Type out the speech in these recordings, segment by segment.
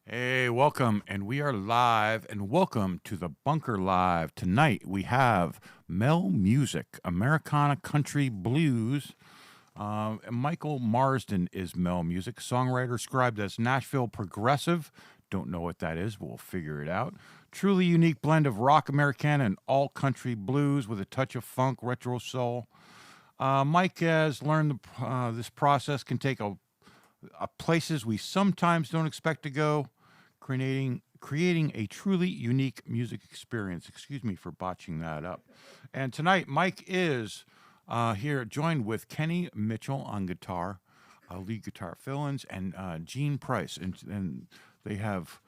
Hey, welcome, and we are live, and welcome to the Bunker Live. Tonight we have Mel Muzic, Americana Country Blues. Michael Marsden is Mel Muzic, songwriter described as Nashville Progressive. Don't know what that is, but we'll figure it out. Truly unique blend of rock, Americana, and alt country blues with a touch of funk, retro soul. Mike has learned this process can take places we sometimes don't expect to go, creating a truly unique music experience. Excuse me for botching that up. And tonight, Mike is here, joined with Kenny Mitchell on guitar, lead guitar fill-ins, and Jeanne Price. And they have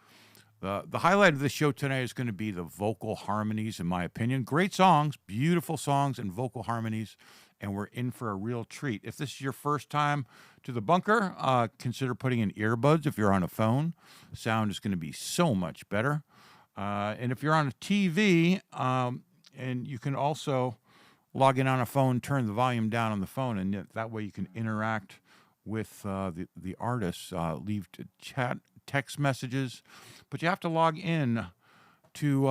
the highlight of the show tonight is going to be the vocal harmonies, in my opinion. Great songs, beautiful songs, and vocal harmonies. And we're in for a real treat. If this is your first time to the Bunker, consider putting in earbuds if you're on a phone. Sound is going to be so much better. And if you're on a TV, and you can also log in on a phone, turn the volume down on the phone, and that way you can interact with the artists, leave chat, text messages. But you have to log in to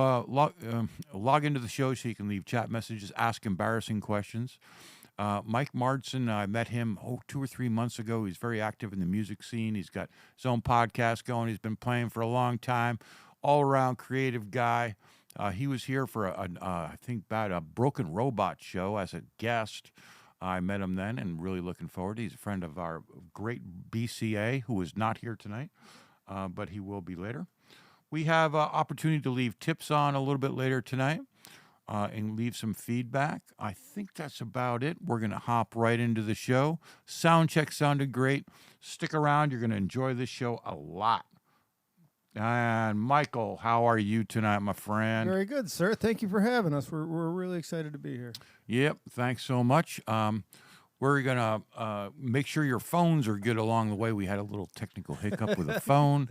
log into the show so you can leave chat messages, ask embarrassing questions. Mike Marsden, I met him 2 or 3 months ago. He's very active in the music scene. He's got his own podcast going. He's been playing for a long time. All-around creative guy. He was here for I think about a Broken Robot show as a guest. I met him then and really looking forward. He's a friend of our great BCA, who is not here tonight, but he will be later. We have opportunity to leave tips on a little bit later tonight. And leave some feedback. I think that's about it. We're going to hop right into the show. Sound check sounded great. Stick around. You're going to enjoy this show a lot. And Michael, how are you tonight, my friend? Very good, sir. Thank you for having us. We're really excited to be here. Yep. Thanks so much. We're going to make sure your phones are good along the way. We had a little technical hiccup with a phone.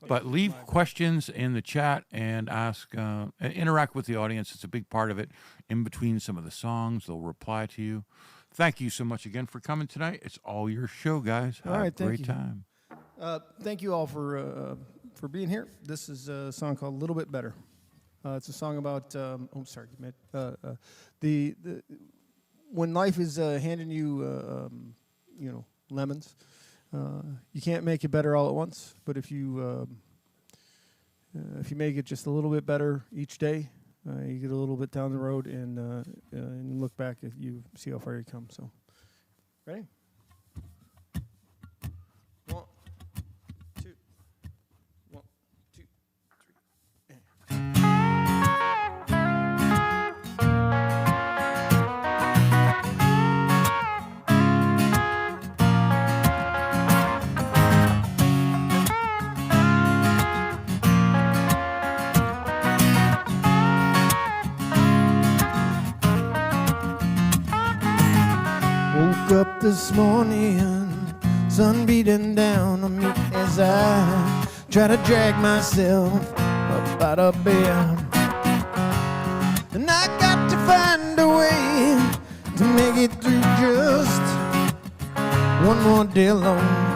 But leave questions in the chat and ask, interact with the audience. It's a big part of it. In between some of the songs, they'll reply to you. Thank you so much again for coming tonight. It's all your show, guys. Have a great time. Thank you all for being here. This is a song called "A Little Bit Better." It's a song about when life is handing you, lemons, you can't make it better all at once. But if you make it just a little bit better each day, you get a little bit down the road and look back at you, see how far you come. So, ready? 1, 2, 1, 2, 3. Woke up this morning, sun beating down on me as I try to drag myself up out of bed. And I got to find a way to make it through just one more day alone.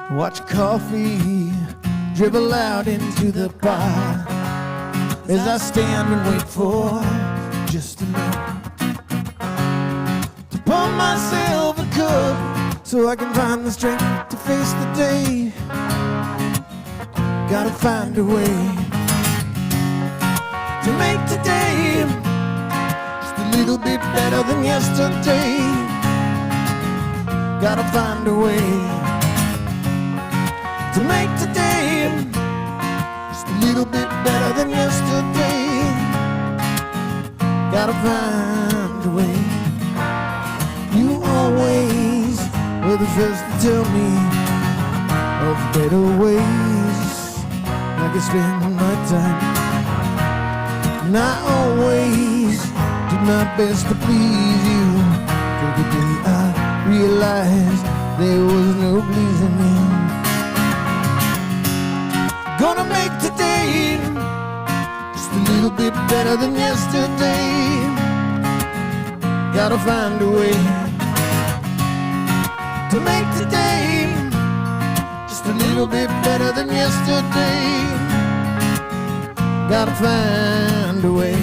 Watch coffee dribble out into the pot as I stand and wait for just a minute to pour myself a cup so I can find the strength to face the day. Gotta find a way to make today just a little bit better than yesterday. Gotta find a way to make today just a little bit better than yesterday. Gotta find a way. You always were the first to tell me of better ways I can spend my time. And I always did my best to please you till the day I realized there was no pleasing me. Gonna make today little bit better than yesterday. Gotta find a way to make today just a little bit better than yesterday. Gotta find a way.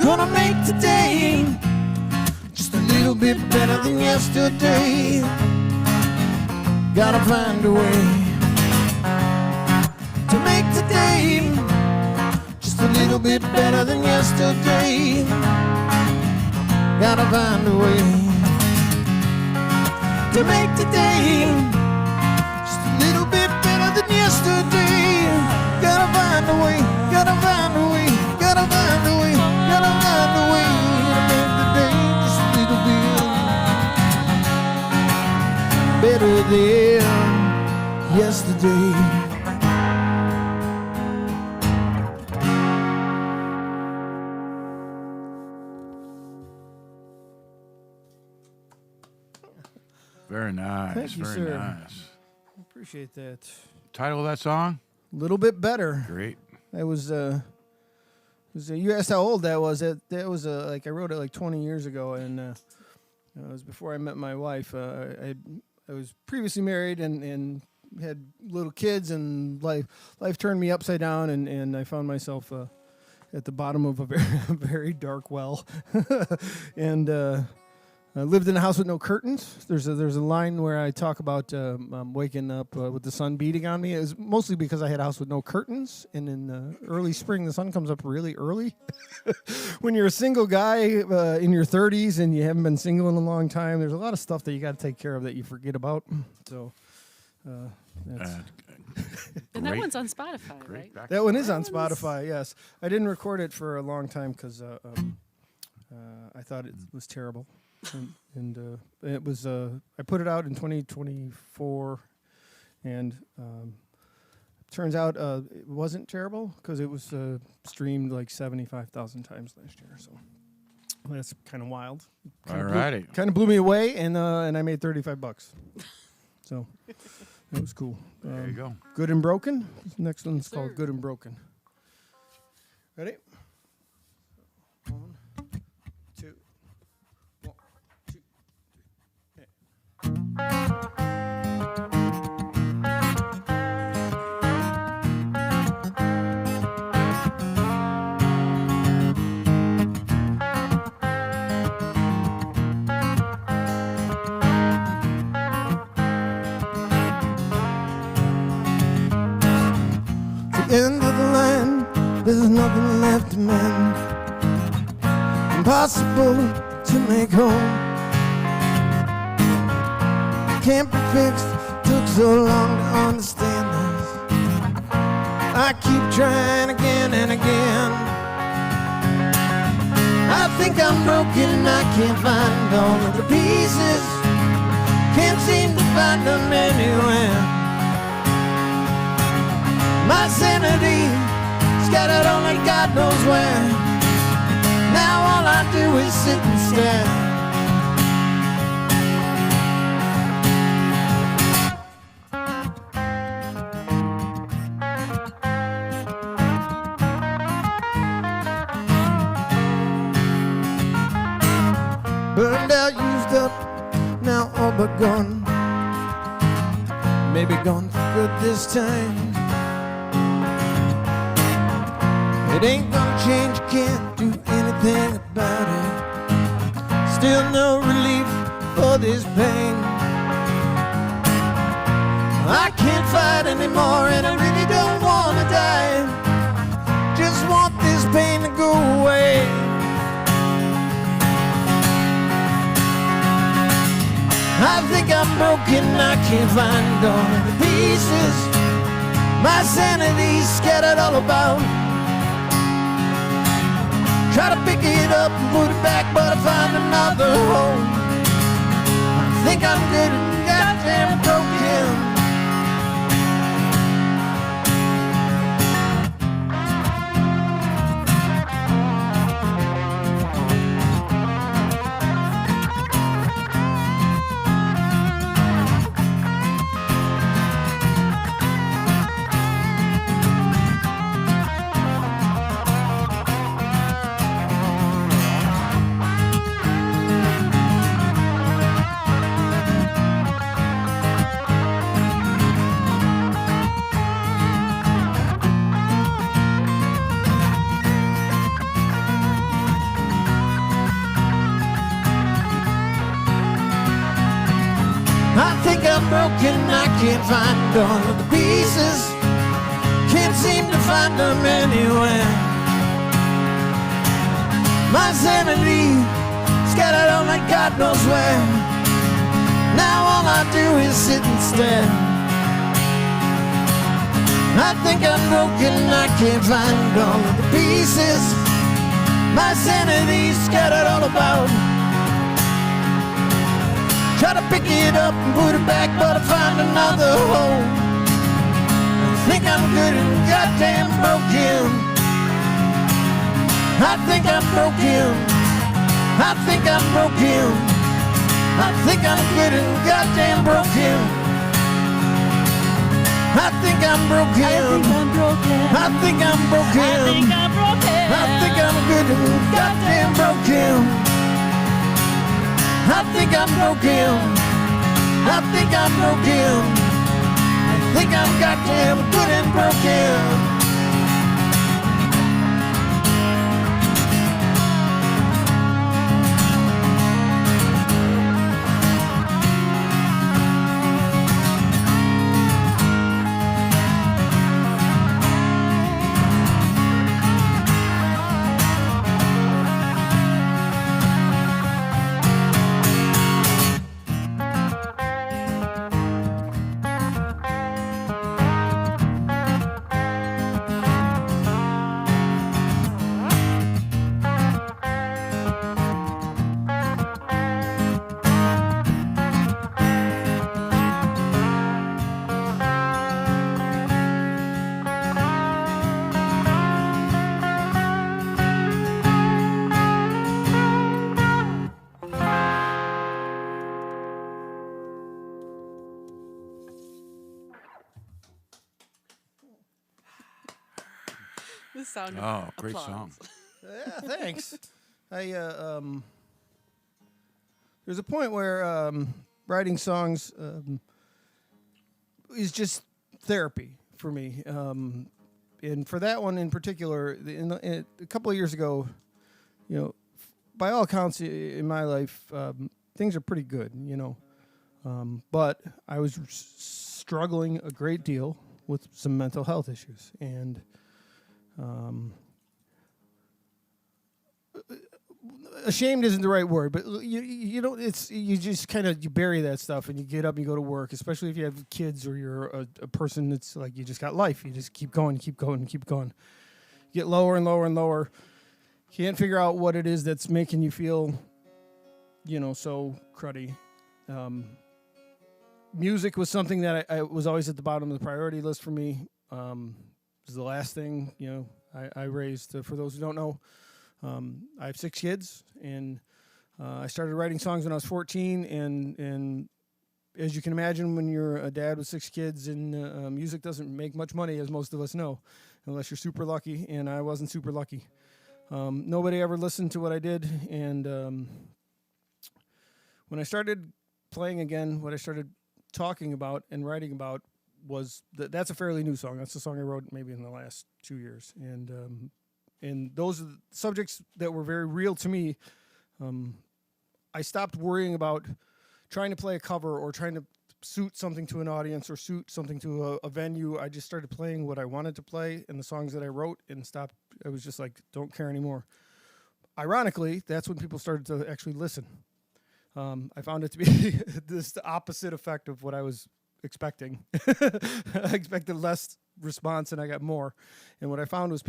Gonna make today just a little bit better than yesterday. Gotta find a way to make today just a little bit better than yesterday. Gotta find a way to make today just a little bit better than yesterday. Gotta find a way, gotta find a way, gotta find a way, gotta find a way to make today just a little bit better than yesterday. Very nice. Thank you, very sir. nice. Appreciate that. Title of that song? A little bit better. Great. That was you asked how old that was. That was like I wrote it like 20 years ago, and it was before I met my wife. I was previously married and had little kids, and life turned me upside down, and I found myself at the bottom of a very dark well, and I lived in a house with no curtains. There's a line where I talk about waking up with the sun beating on me. It was mostly because I had a house with no curtains, and in early spring the sun comes up really early. When you're a single guy in your 30s and you haven't been single in a long time, there's a lot of stuff that you got to take care of that you forget about. So that's... And that one's on Spotify, right? That one is on Spotify, yes. I didn't record it for a long time because I thought it was terrible. And it was I put it out in 2024, and turns out it wasn't terrible because it was streamed like 75,000 times last year. So that's kind of wild. Alrighty. Kind of blew me away, and I made $35. So that was cool. There you go. Good and Broken. Next one's called Good and Broken. Ready? 1, 2. 1, 2, 3. End of the line, there's nothing left to mend. Impossible to make home. Can't be fixed, took so long to understand this. I keep trying again and again. I think I'm broken, I can't find all of the pieces. Can't seem to find them anywhere. My sanity scattered only God knows where. Now all I do is sit and stare. Burned out, used up, now all but gone. Maybe gone for good this time. It ain't gonna change, can't do anything about it. Still no relief for this pain. I can't fight anymore and I really don't wanna die. Just want this pain to go away. I think I'm broken, I can't find all the pieces. My sanity's scattered all about. Try to pick it up and put it back, but I find another hole. I think I'm good and goddamn broken, I can't find all of the pieces. Can't seem to find them anywhere. My sanity scattered on like God knows where. Now all I do is sit and stare. I think I'm broken, I can't find all of the pieces. My sanity scattered all about. Try to pick it up and put it back, but I find another hole. I think I'm good and goddamn broken. I think I'm broken. I think I'm broken. I think I'm good and goddamn broken. I think I'm broken. I think I'm broken. I think I'm good and goddamn broken. I think I'm broken. I think I'm broken. I think I'm goddamn good and broken. The sound of Oh, great applause. song. Yeah, thanks. There's a point where writing songs is just therapy for me. And for that one in particular, a couple of years ago, you know, by all accounts in my life, things are pretty good, you know. But I was struggling a great deal with some mental health issues. And ashamed isn't the right word, but you know, you just kind of you bury that stuff and you get up and you go to work, especially if you have kids or you're a person that's like you just got life. You just keep going, keep going, keep going. You get lower and lower and lower. Can't figure out what it is that's making you feel, you know, so cruddy. Music was something that I was always at the bottom of the priority list for me. It was the last thing, you know, I raised. For those who don't know, I have 6 kids, and I started writing songs when I was 14, and as you can imagine, when you're a dad with 6 kids, and music doesn't make much money, as most of us know, unless you're super lucky, and I wasn't super lucky. Nobody ever listened to what I did, and when I started playing again, what I started talking about and writing about was that's a fairly new song. That's a song I wrote maybe in the last 2 years, and those are the subjects that were very real to me. I stopped worrying about trying to play a cover or trying to suit something to an audience or suit something to a venue. I just started playing what I wanted to play and the songs that I wrote, and stopped. I was just like, don't care anymore. Ironically, that's when people started to actually listen. I found it to be this opposite effect of what I was expecting. I expected less response and I got more. And what I found was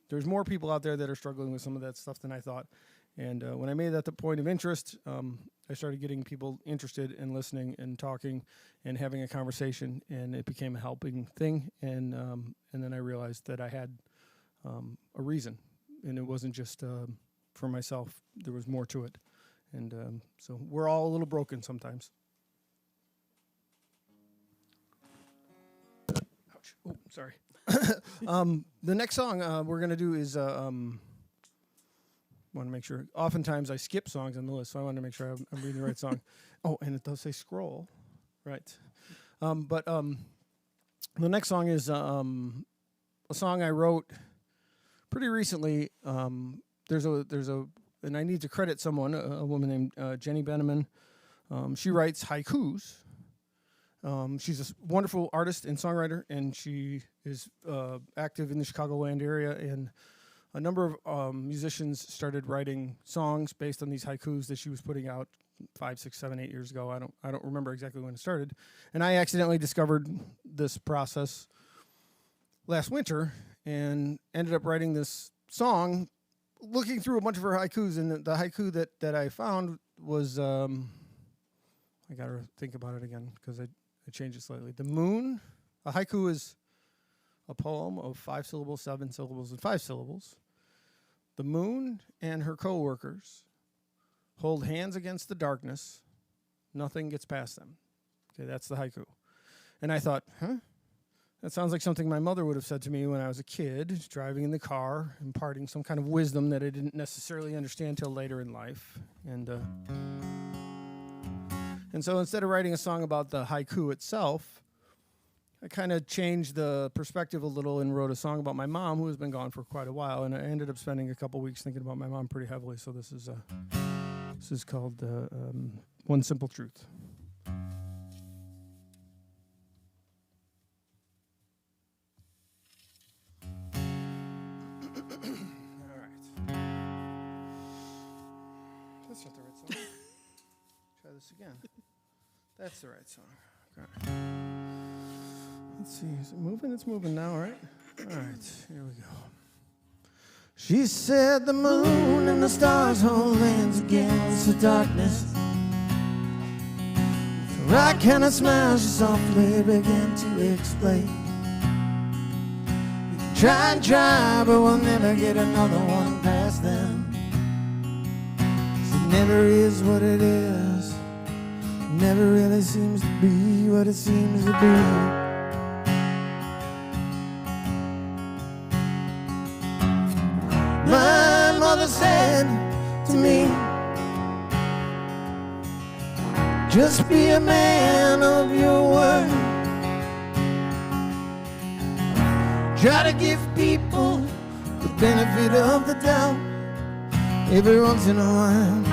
there's more people out there that are struggling with some of that stuff than I thought. And when I made that the point of interest, I started getting people interested in listening and talking and having a conversation, and it became a helping thing. And then I realized that I had a reason, and it wasn't just for myself. There was more to it. And so we're all a little broken sometimes. Ouch. Oh, sorry. The next song we're going to do is, want to make sure, oftentimes I skip songs on the list, so I want to make sure I'm reading the right song. Oh, and it does say scroll. Right. But the next song is a song I wrote pretty recently. There's a and I need to credit someone, a woman named Jenny Benneman. She writes haikus. She's a wonderful artist and songwriter, and she is active in the Chicagoland area. And a number of musicians started writing songs based on these haikus that she was putting out 5, 6, 7, 8 years ago. I don't remember exactly when it started. And I accidentally discovered this process last winter and ended up writing this song, looking through a bunch of her haikus. And the haiku that I found was, I got to think about it again because I changed it slightly. The moon, a haiku is a poem of 5 syllables, 7 syllables, and 5 syllables. The moon and her co-workers hold hands against the darkness. Nothing gets past them. Okay, that's the haiku. And I thought, that sounds like something my mother would have said to me when I was a kid, driving in the car, imparting some kind of wisdom that I didn't necessarily understand till later in life. And so instead of writing a song about the haiku itself, I kind of changed the perspective a little and wrote a song about my mom, who has been gone for quite a while. And I ended up spending a couple weeks thinking about my mom pretty heavily. So this is called One Simple Truth. All right. That's not the right song. Try this again. That's the right song. Okay. Let's see. Is it moving? It's moving now, right? All right. Here we go. She said the moon and the stars hold hands against the darkness. With a right kind of smile, she softly began to explain. We can try and try, but we'll never get another one past them. 'Cause it never is what it is. It never really seems to be what it seems to be. My mother said to me, just be a man of your word. Try to give people the benefit of the doubt every once in a while.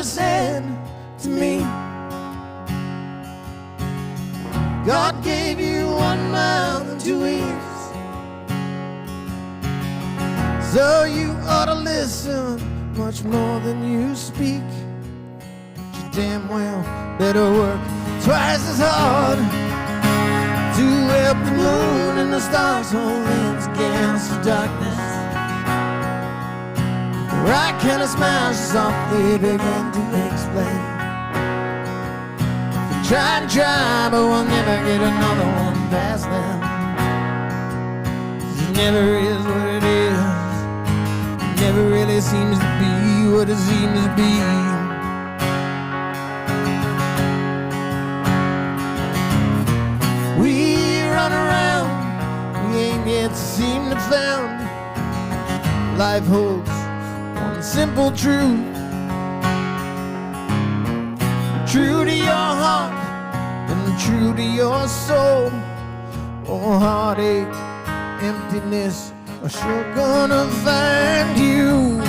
Said to me, God gave you 1 mouth and 2 ears, so you ought to listen much more than you speak. But you damn well better work twice as hard to help the moon and the stars hold hands against the darkness. Right kind of smile, she softly began to explain. We try and try, but we'll never get another one past them. 'Cause it never is what it is. It never really seems to be what it seems to be. We run around, we ain't yet seem to found. Life holds simple truth, true to your heart and true to your soul. Oh, heartache, emptiness are sure gonna find you.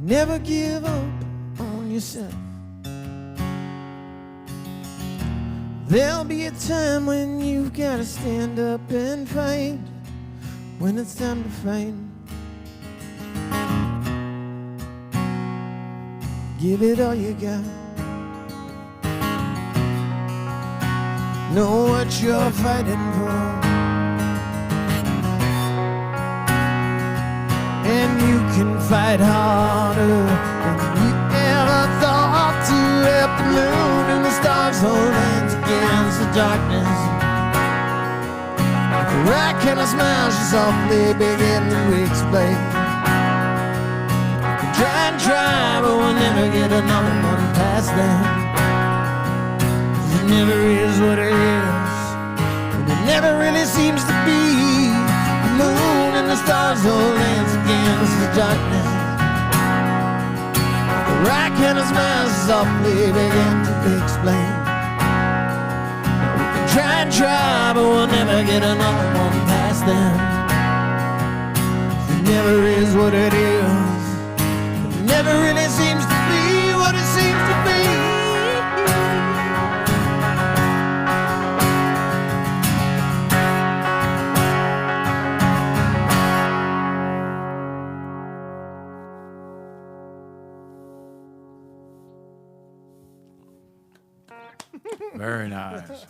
Never give up on yourself. There'll be a time when you've got to stand up and fight. When it's time to fight, give it all you got. Know what you're fighting for, and you can fight harder than you ever thought to help the moon and the stars hold hands again. darkness. With a rack and a smile, she softly began to explain. We try and try, but we'll never get another one past them. It never is what it is, and it never really seems to be. The moon and the stars hold hands against the darkness. The rack and a smile softly began to explain. We can try and try, but we'll never get another one past them. It never is what it is. It never really seems to be what it seems to be. Very nice.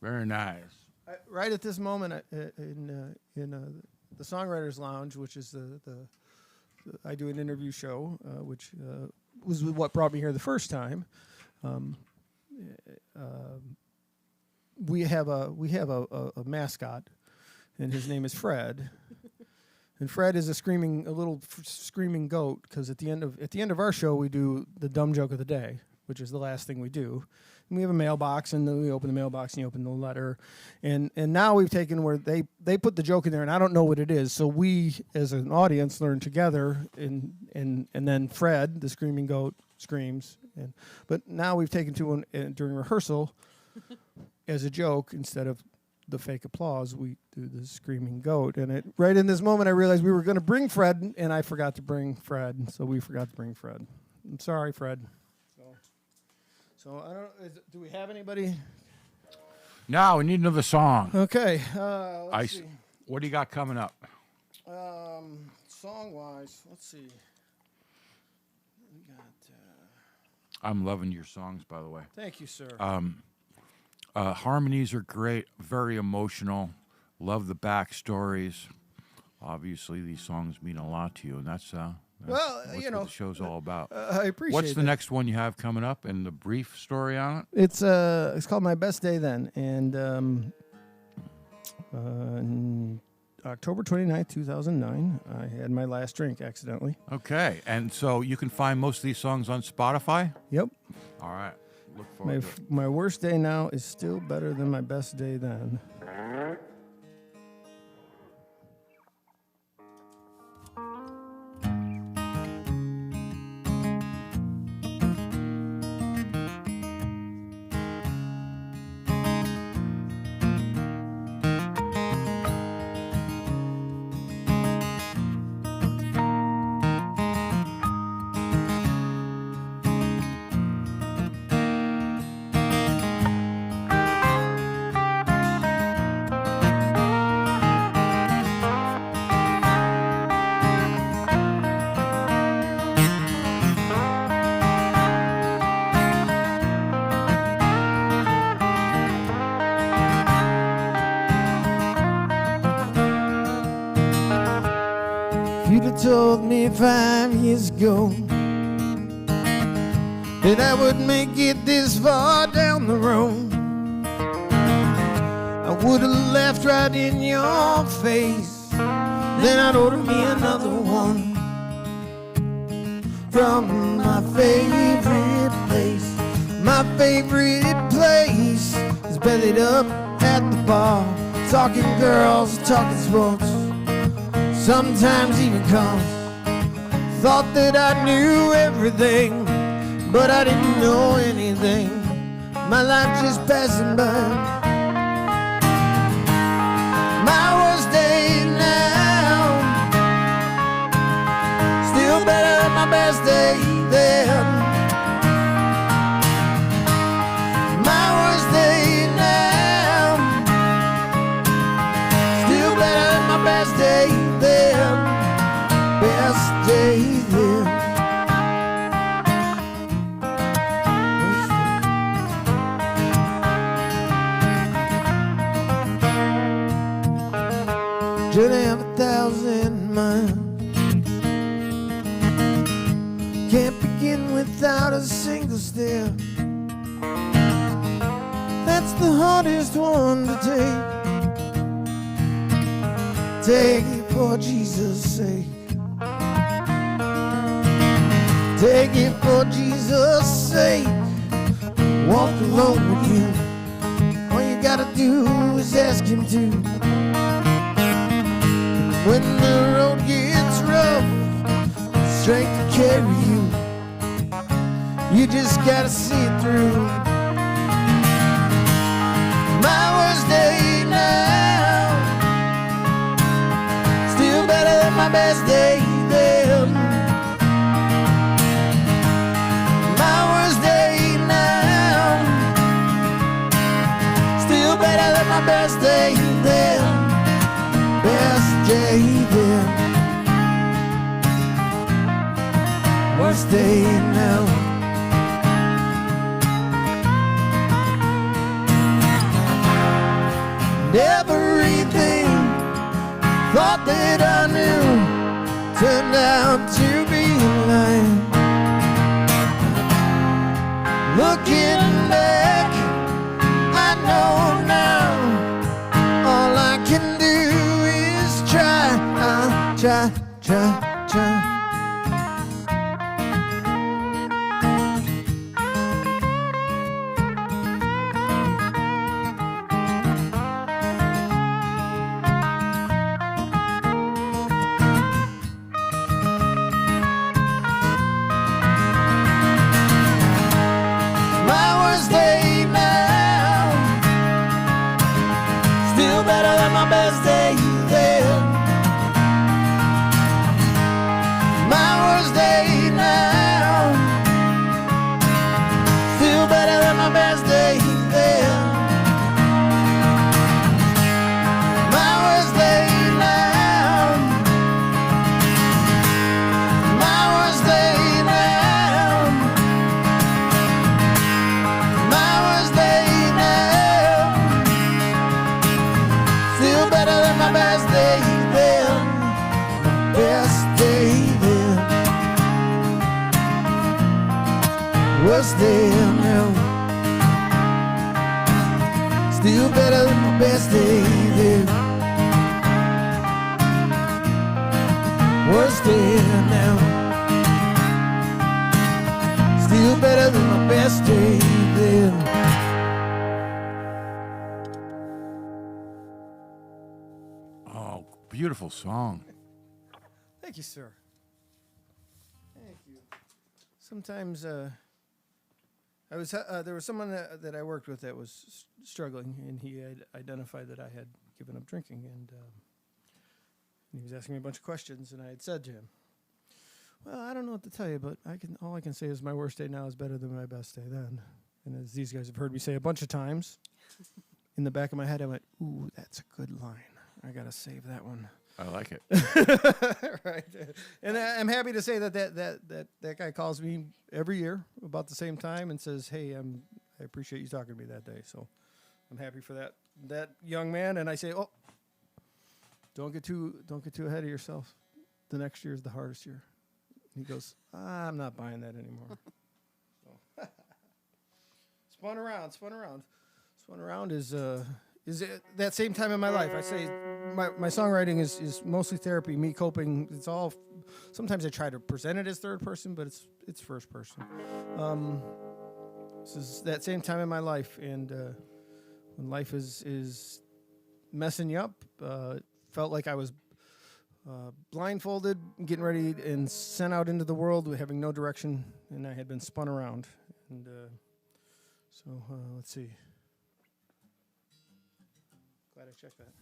Very nice. Right at this moment, in the Songwriters Lounge, which is I do an interview show, which was what brought me here the first time. We have a mascot, and his name is Fred. And Fred is a little screaming goat, because at the end of our show we do the dumb joke of the day, which is the last thing we do. And we have a mailbox, and then we open the mailbox and you open the letter. And now we've taken where they put the joke in there, and I don't know what it is. So we, as an audience, learn together, and then Fred, the screaming goat, screams. But now we've taken to one during rehearsal as a joke. Instead of the fake applause, we do the screaming goat. And right in this moment, I realized we were going to bring Fred, and I forgot to bring Fred. So we forgot to bring Fred. I'm sorry, Fred. So I don't. Do we have anybody? No, we need another song. Okay. Let's see. What do you got coming up? Song-wise, let's see. We got. I'm loving your songs, by the way. Thank you, sir. Harmonies are great, very emotional. Love the backstories. Obviously, these songs mean a lot to you, and that's well, what the show's all about. I appreciate. What's the next one you have coming up, and the brief story on it? It's called My Best Day Then, and October 29th, 2009, I had my last drink accidentally. Okay, and so you can find most of these songs on Spotify? Yep. All right. Look forward to it. My worst day now is still better than my best day then. You'd have told me 5 years ago that I would make it this far down the road. I would have laughed right in your face. Then I'd order me another one from my favorite place. My favorite place is bellied up at the bar, talking girls, talking sports, sometimes even cars. Thought that I knew everything, but I didn't know anything. My life just passing by. My worst day now, still better than my best day then. My worst day now, still better than my best day then. Best day then. Journey of 1,000 miles, can't begin without a single step. That's the hardest one to take. Take it for Jesus' sake. Take it for Jesus' sake. Walk alone with Him. All you gotta do is ask Him to. When the road gets rough, strength to carry you. You just gotta see it through. My worst day now, still better than my best day then. My worst day now, still better than my best day then. Best day then. Worst day now. Everything thought that I knew turned out to be a lie. Looking back, I know now all I can do is try, try. Best day then. My worst day now, still better than my best day then. My worst day now, my worst day now, my worst day now. Still better than my best day then. Best day then. Worst day now. Still better than my best day then. Worst day now. Still better than my best day then. Beautiful song. Thank you, sir. Thank you. Sometimes there was someone that I worked with that was struggling, and he had identified that I had given up drinking, and he was asking me a bunch of questions, and I had said to him, "Well, I don't know what to tell you, but all I can say is my worst day now is better than my best day then." And as these guys have heard me say a bunch of times, in the back of my head, I went, "Ooh, that's a good line. I gotta save that one." I like it. Right. And I'm happy to say that guy calls me every year about the same time and says, "Hey, I appreciate you talking to me that day." So I'm happy for that young man. And I say, "Oh, don't get too ahead of yourself. The next year is the hardest year." And he goes, "I'm not buying that anymore." So. Spun around is it that same time in my life. I say my songwriting is mostly therapy, me coping. It's all. Sometimes I try to present it as third person, but it's first person. This is that same time in my life, and when life is messing you up, felt like I was blindfolded, getting ready and sent out into the world, having no direction, and I had been spun around. And so let's see. Glad I checked that.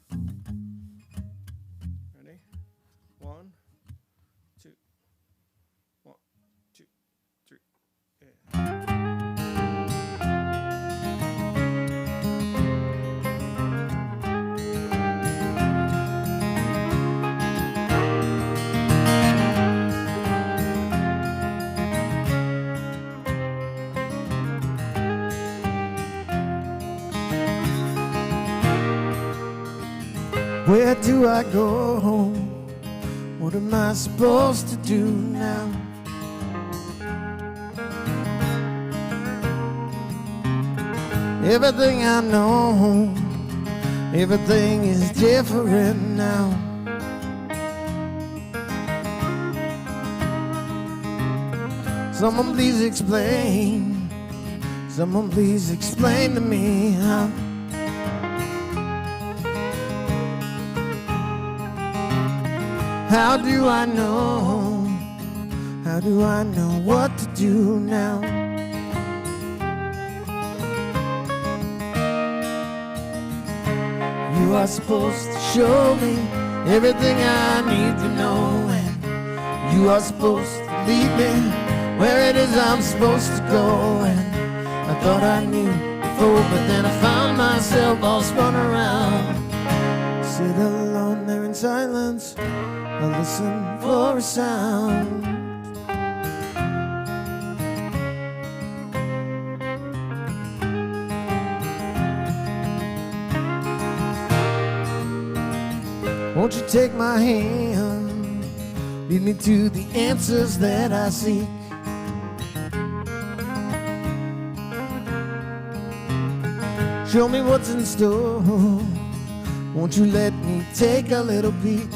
Ready? 1, 2. 1, 2, 3. Yeah. Where do I go home? What am I supposed to do now? everything I know, everything is different now. Someone please explain, someone please explain to me how. How do I know? How do I know what to do now? You are supposed to show me everything I need to know, and you are supposed to lead me where it is I'm supposed to go. And I thought I knew before, but then I found myself all spun around. Sit alone there in silence, I listen for a sound. Won't you take my hand, lead me to the answers that I seek. Show me what's in store, won't you let me take a little peek?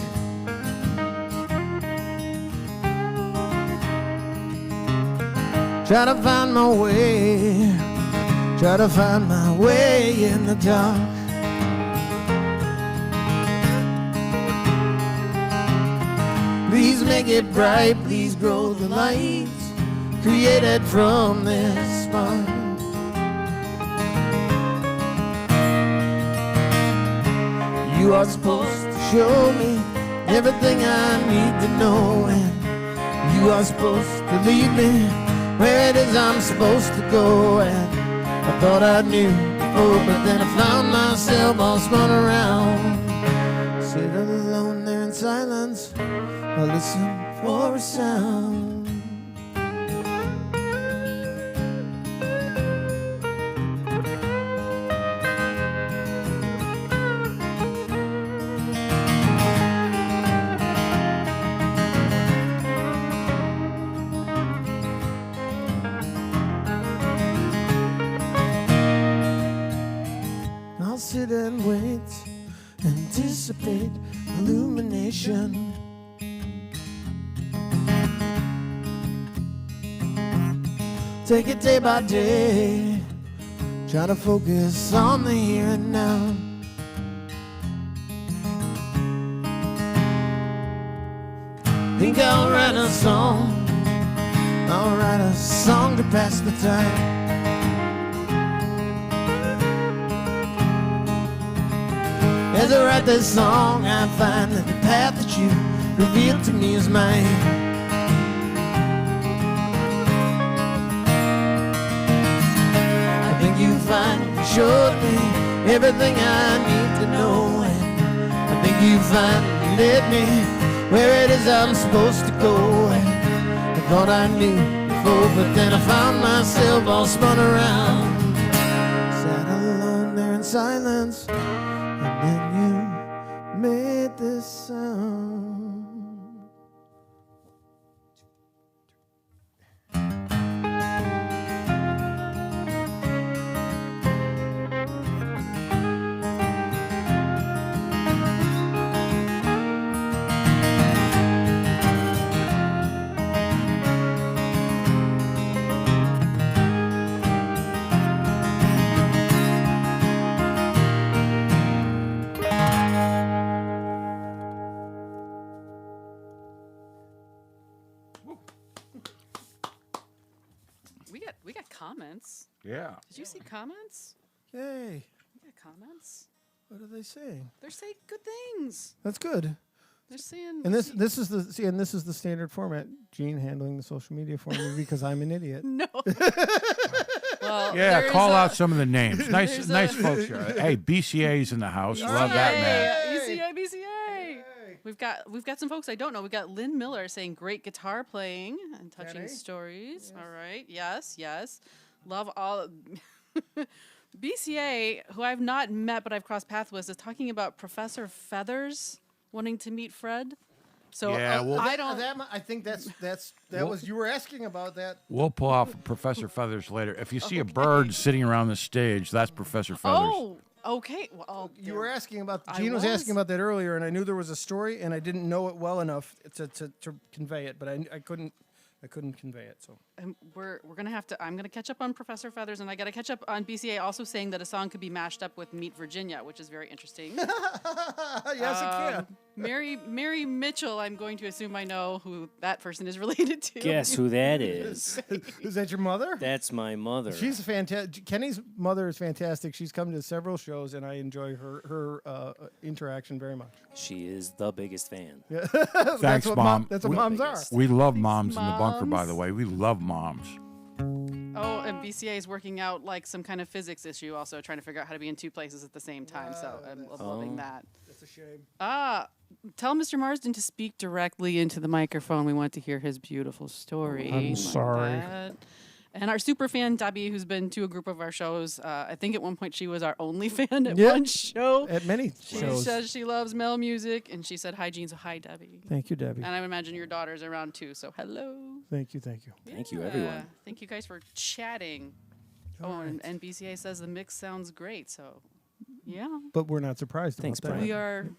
Try to find my way, try to find my way in the dark. Please make it bright, please grow the lights created from this spark. You are supposed to show me everything I need to know, and you are supposed to lead me where it is I'm supposed to go. And I thought I knew before, but then I found myself all spun around. Sit alone there in silence, I listen for a sound. I'll sit and wait, anticipate illumination. Take it day by day, try to focus on the here and now. Think I'll write a song to pass the time. As I write this song, I find that the path that you revealed to me is mine. I think you finally showed me everything I need to know, and I think you finally led me where it is I'm supposed to go. And I thought I knew before, but then I found myself all spun around. Sat alone there in silence, and then you made this sound. We got comments. Yeah. Did you see comments? Yay. We got comments. What are they saying? They're saying good things. That's good. They're saying. And this is the standard format. Jeanne handling the social media for me because I'm an idiot. No. Well, Yeah, call out some of the names. Nice folks here. Hey, BCA's in the house. Love that, man. BCA. We've got some folks I don't know. We've got Lynn Miller saying great guitar playing and touching Jenny? stories. Yes. All right. Yes. Love all. BCA, who I've not met but I've crossed paths with, is talking about Professor Feathers wanting to meet Fred. So Yeah, well- I don't. I think that was you were asking about that. We'll pull off Professor Feathers later. If you see a bird sitting around the stage, that's Professor Feathers. Oh, okay. Well, You were asking about. I Jeanne was was. asking about that earlier, and I knew there was a story, and I didn't know it well enough to convey it, but I couldn't convey it. So we're gonna have to. I'm gonna catch up on Professor Feathers, and I gotta catch up on BCA also saying that a song could be mashed up with Meet Virginia, which is very interesting. yes, it can. Mary Mitchell. I'm going to assume I know who that person is related to. Guess who that is? Is that your mother? That's my mother. She's fantastic. Kenny's mother is fantastic. She's come to several shows, and I enjoy her interaction very much. She is the biggest fan. Thanks, That's what Mom. That's what moms are. We love moms in the bunker, by moms. the way. We love moms. Oh, and BCA is working out like some kind of physics issue, also trying to figure out how to be in two places at the same time. So I'm loving that. That's a shame. Tell Mr. Marsden to speak directly into the microphone. We want to hear his beautiful story. I'm sorry. That. And our super fan, Debbie, who's been to a group of our shows, I think at one point she was our only fan at one show. At many She shows. says she loves Mel Music, and she said hi, Jeanne, so hi, Debbie. Thank you, Debbie. And I would imagine your daughter's around too, so hello. Thank you. Thank you. Thank you, everyone. Thank you guys for chatting. All And BCA says the mix sounds great, so yeah. But we're not surprised Thanks, about that. Brian. We are.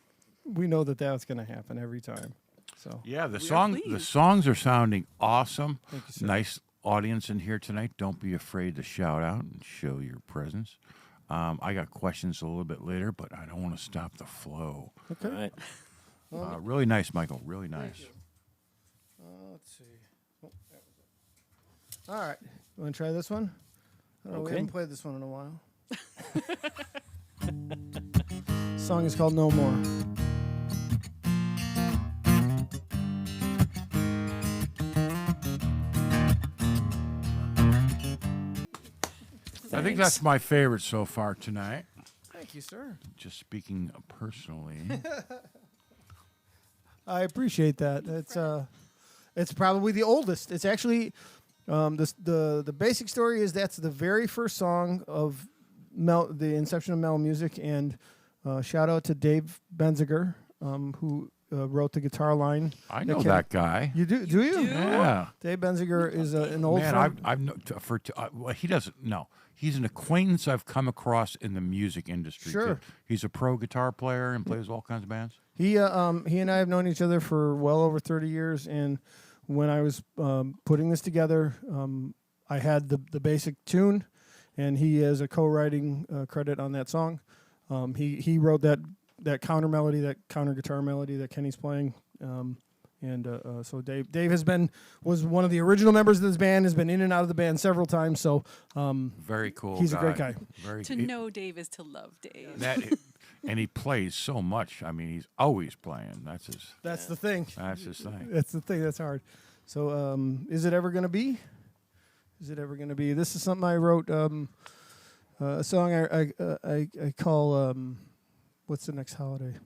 We know that that's going to happen every time. So Yeah, the We are pleased. songs are sounding awesome. Thank you, sir. Nice audience in here tonight. Don't be afraid to shout out and show your presence. I got questions a little bit later, but I don't want to stop the flow. okay. All right. Really nice, Michael. Really nice. Let's see. Oh, there we go. All right. You want to try this one? I don't know, we Okay. haven't played this one in a while. Song is called No More. I think that's my favorite so far tonight. Thank you, sir. Just speaking personally. I appreciate that. It's probably the oldest. It's actually the basic story is that's the very first song of the inception of Mel Music, and shout out to Dave Benziger, who wrote the guitar line. I know that guy. You do? Do you? Yeah. Dave Benziger is an old Man, friend. well, he doesn't know. He's an acquaintance I've come across in the music industry. Sure. He's a pro guitar player and plays all kinds of bands. He and I have known each other for well over 30 years, and when I was putting this together, I had the basic tune, and he has a co-writing credit on that song. He wrote that counter melody, that counter guitar melody that Kenny's playing, so Dave was one of the original members of this band, has been in and out of the band several times. So Very cool. He's a great guy. Very To know Dave is to love Dave. and he plays so much. I mean, he's always playing. That's his the thing. That's his thing. That's the thing that's hard. So is it ever going to be? Is it ever going to be? This is something I wrote. A song I call what's the next holiday?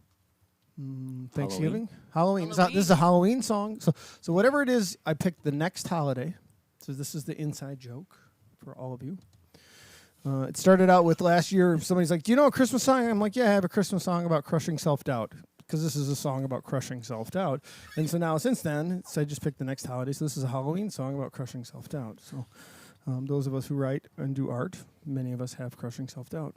Thanksgiving, Halloween. This is a Halloween song. So whatever it is, I picked the next holiday. So this is the inside joke for all of you. It started out with last year. Somebody's like, "Do you know a Christmas song?" I'm like, "Yeah, I have a Christmas song about crushing self-doubt." Because this is a song about crushing self-doubt. And so now, since then, I just picked the next holiday. So this is a Halloween song about crushing self-doubt. So those of us who write and do art, many of us have crushing self-doubt.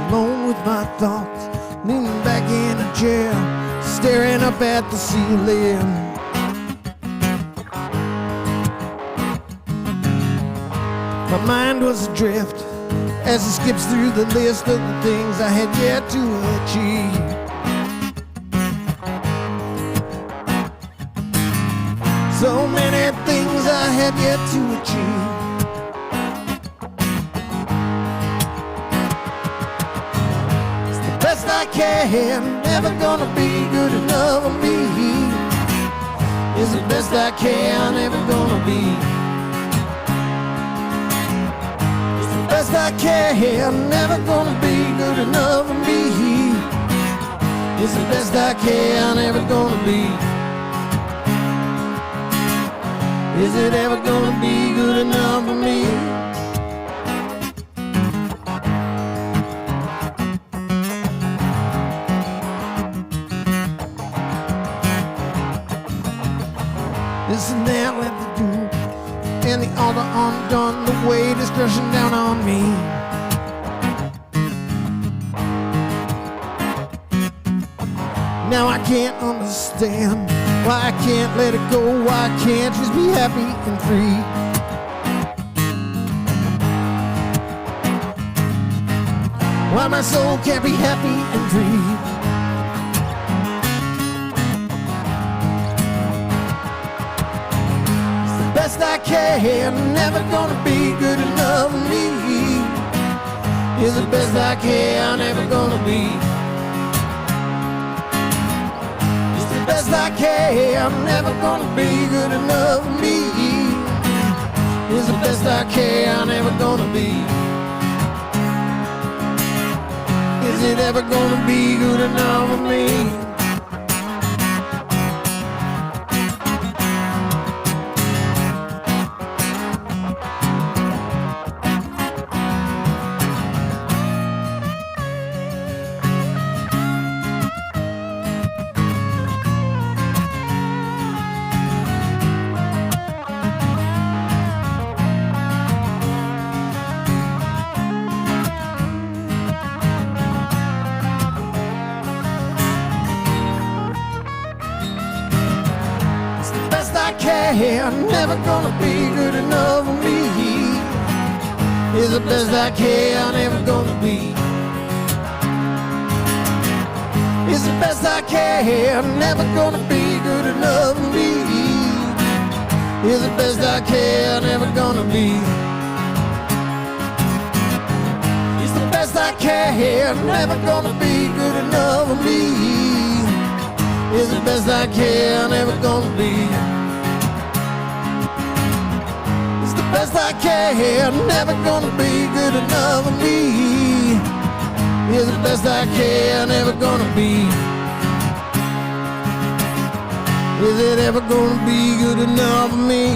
Alone with my thoughts, leaning back in a chair, staring up at the ceiling. My mind was adrift as it skips through the list of the things I had yet to achieve. So many things I had yet to achieve. Best I can, never gonna be good enough for me. Is the best I can, never gonna be. It's the best I can. Never gonna be good enough for me. It's the best I can. Ever gonna be. Is it ever gonna be good enough for me? This and that let the do, and the altar undone, the weight is crushing down on me. Now I can't understand why I can't let it go, why I can't just be happy and free. Why my soul can't be happy and free. Best I can, never gonna be good enough for me. Is the best I can, never gonna be. It's the best I can, never gonna be good enough for me. Is the best I can, never gonna be. Is it ever gonna be good enough for me? Never gonna be good enough for me. Is the best I can, never gonna be. Is the best I can, never gonna be good enough for me. Is the best I can, never gonna be. Is the best I can, never gonna be good enough for me. Is the best I can, never gonna be. Best I can, never gonna be good enough for me. Is the best I can, never gonna be. Is it ever gonna be good enough for me?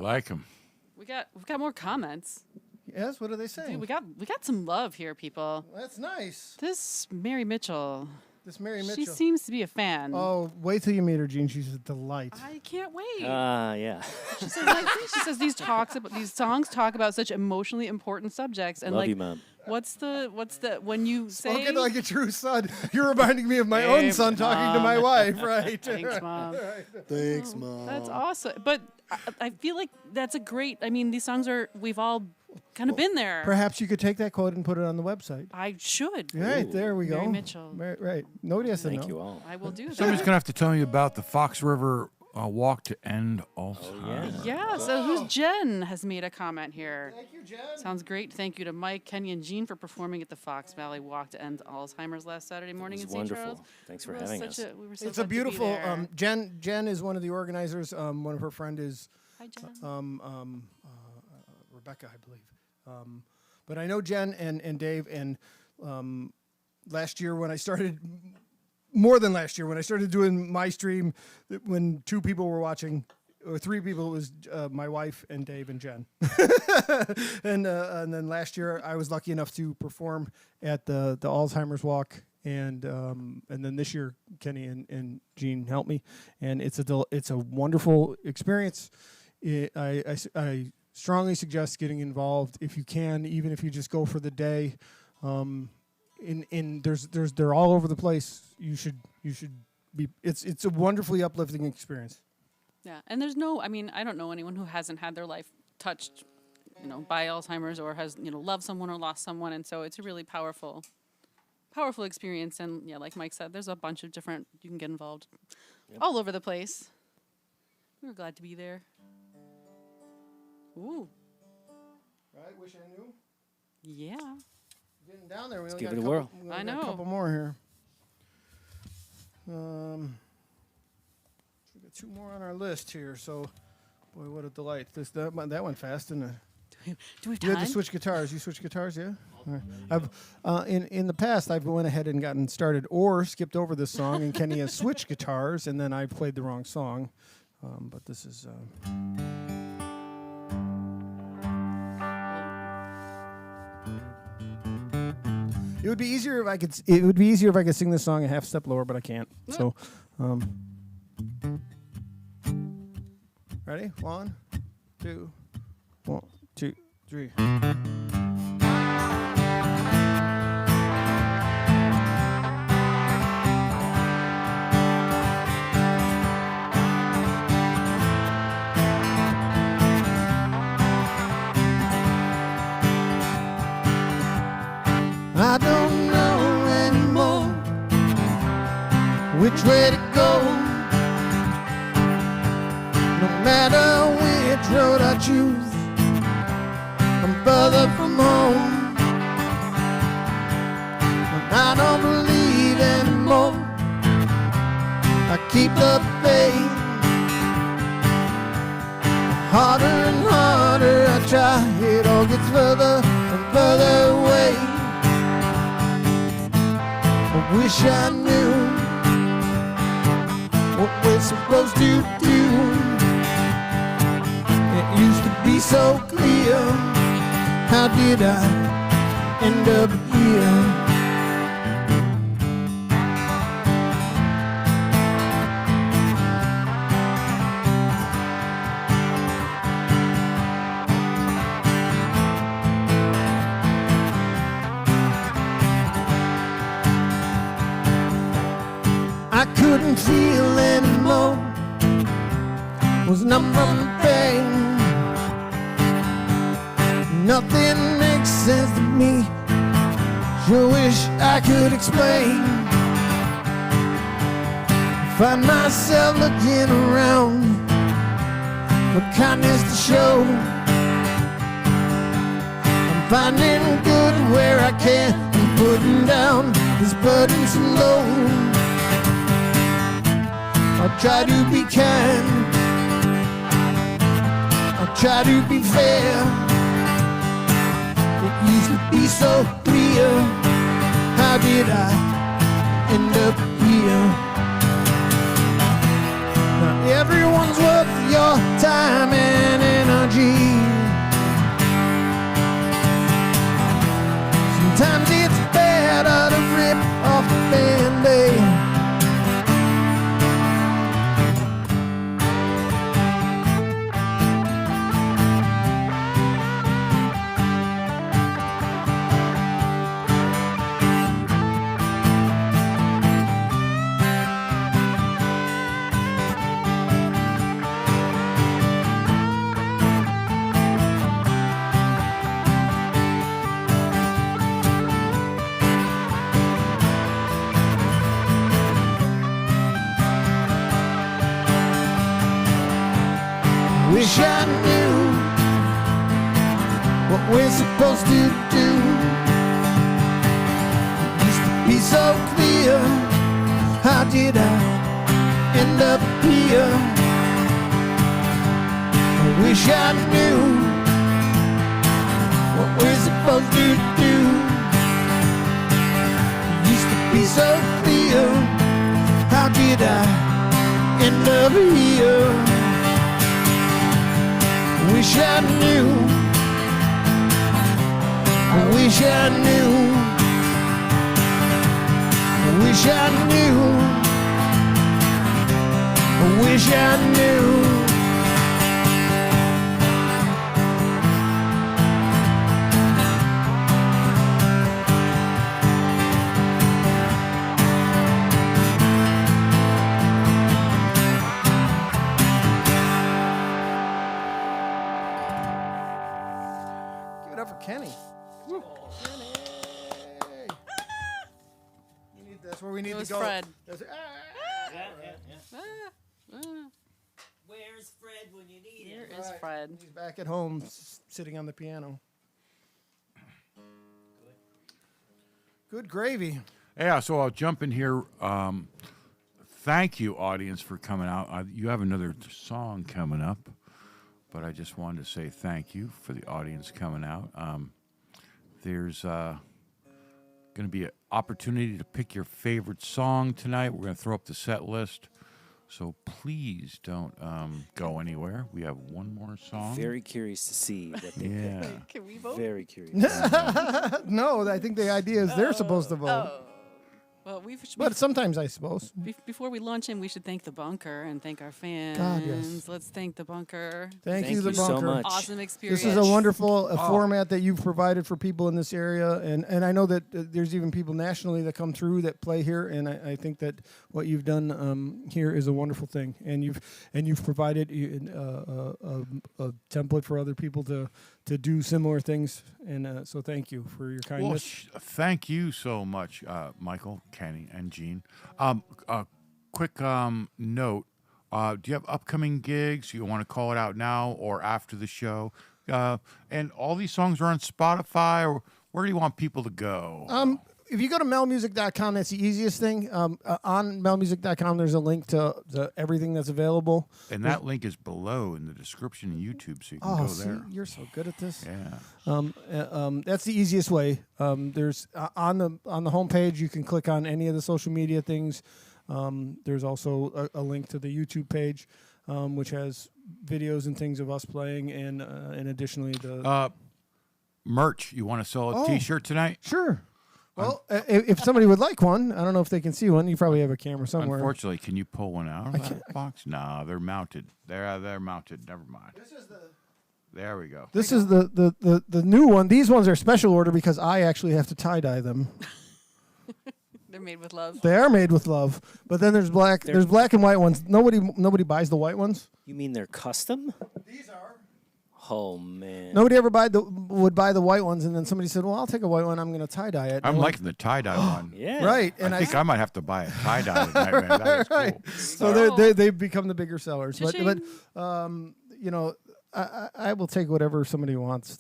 Like him. We've got more comments. Yes, what are they saying? Dude, we got some love here, people. That's nice. This Mary Mitchell. This Mary Mitchell. She seems to be a fan. Oh, wait till you meet her, Jeanne. She's a delight. I can't wait. Yeah. She says these songs talk about such emotionally important subjects, and Love like, you, Mom. what's the when you say Spoken like a true son. You're reminding me of my own son talking to my wife, right? Thanks, Mom. Thanks, Mom. That's awesome. But I feel like that's a great. I mean, these songs we've all kind of been there. Perhaps you could take that quote and put it on the website. I should. Right, there we go. Mary Mitchell. Right. Nobody has to know. Thank you all. I will do that. Somebody's going to have to tell me about the Fox River walk to end Alzheimer's. Yeah, so who's Jen has made a comment here. Thank you, Jen. Sounds great. Thank you to Mike, Kenny, and Jeanne for performing at the Fox Valley Walk to End Alzheimer's last Saturday morning in It was St. wonderful. Charles. Thanks for It was having us. we were so It's a glad to be beautiful. there. Jen is one of the organizers. One of her friend is Hi, Jen. Rebecca, I believe. But I know Jen and Dave, and last year when I started, more than last year, when I started doing my stream, when two people were watching, or 3 people. It was my wife and Dave and Jen. And then last year I was lucky enough to perform at the Alzheimer's Walk, and then this year Kenny and Jeanne helped me, and it's a wonderful experience. I strongly suggest getting involved if you can, even if you just go for the day. They're all over the place. You should be. It's a wonderfully uplifting experience. Yeah, and there's no. I mean, I don't know anyone who hasn't had their life touched, by Alzheimer's, or has loved someone or lost someone, and so it's a really powerful experience. And yeah, like Mike said, there's a bunch of different. You can get involved all over the place. We were glad to be there. Ooh. Right? Wish I knew. Yeah. Getting down there. Let's give it a whirl. I know. A couple more here. We got 2 more on our list here. So, boy, what a delight! That went fast, didn't it? Do we have You had time? to switch guitars. You switch guitars, yeah. All right. I've in the past I've went ahead and gotten started or skipped over this song, and Kenny has switched guitars, and then I played the wrong song. But this is. It would be easier if I could. It would be easier if I could sing this song a half step lower, but I can't. So, ready? 1, 2, 1, 2, 3. I don't know anymore which way to go. No matter which road I choose, I'm further from home. And I don't believe anymore. I keep the faith. Harder and harder I try, it all gets further and further away. I wish I knew what we're supposed to do. It used to be so clear. How did I end up here? I couldn't feel anymore, was numb from the pain. Nothing makes sense to me, sure wish I could explain. Find myself looking around for kindness to show. I'm finding good where I can and putting down this burdensome load. I'll try to be kind, I'll try to be fair. It used to be so clear. How did I end up here? Now everyone's worth your time and energy. Sometimes it's better to rip off the Band-Aid. Wish I knew what we're supposed to do. It used to be so clear. How did I end up here? I wish I knew what we're supposed to do. It used to be so clear. How did I end up here? wish I knew. I wish I knew. I wish I knew. I wish I knew. Give it up for Kenny. Woo. Kenny. You need, that's where we need It to was go. Fred. That's, Where's Fred when you need Here him? is Right. Fred. He's back at home sitting on the piano. Good gravy. Yeah, so I'll jump in here. Thank you, audience, for coming out. You have another song coming up, but I just wanted to say thank you for the audience coming out. There's going to be an opportunity to pick your favorite song tonight. We're going to throw up the set list, so please don't go anywhere. We have one more song. Very curious to see what they Yeah. pick. Can we vote? Very curious. No, I think the idea is they're supposed to vote. Well, But sometimes I suppose. before we launch in, we should thank the bunker and thank our fans. God, yes. Let's thank the bunker. Thank Thank you, the you so bunker. much. Awesome experience. This is a wonderful format that you've provided for people in this area, and I know that there's even people nationally that come through that play here, and I think that what you've done here is a wonderful thing, and you've provided a template for other people to do similar things, and so thank you for your Well, kindness. thank you so much, Michael, Kenny, and Jeanne. Quick note: do you have upcoming gigs? You want to call it out now or after the show? And all these songs are on Spotify, or where do you want people to go? If you go to melmusic.com, that's the easiest thing. On melmusic.com, there's a link to everything that's available. And that link is below in the description of YouTube, so you can go See, there. you're so good at this. Yeah. That's the easiest way. There's on the homepage, you can click on any of the social media things. There's also a link to the YouTube page, which has videos and things of us playing, and additionally the Merch. You want to sell a T-shirt tonight? sure. Well, if somebody would like one, I don't know if they can see one. You probably have a camera somewhere. Unfortunately, can you pull one out of that box? No, they're mounted. They're mounted. Never mind. There we go. This is the new one. These ones are special order because I actually have to tie dye them. They're made with love. They are made with love, but then there's black. There's black and white ones. Nobody buys the white ones. You mean they're custom? These are. Oh, man. Nobody ever would buy the white ones, and then somebody said, "Well, I'll take a white one. I'm going to tie dye it." I'm liking the tie-dye one. Yeah. Right, and I think I might have to buy a tie-dye tonight, man. That is right. cool. So they've become the bigger sellers. But you know, I will take whatever somebody wants.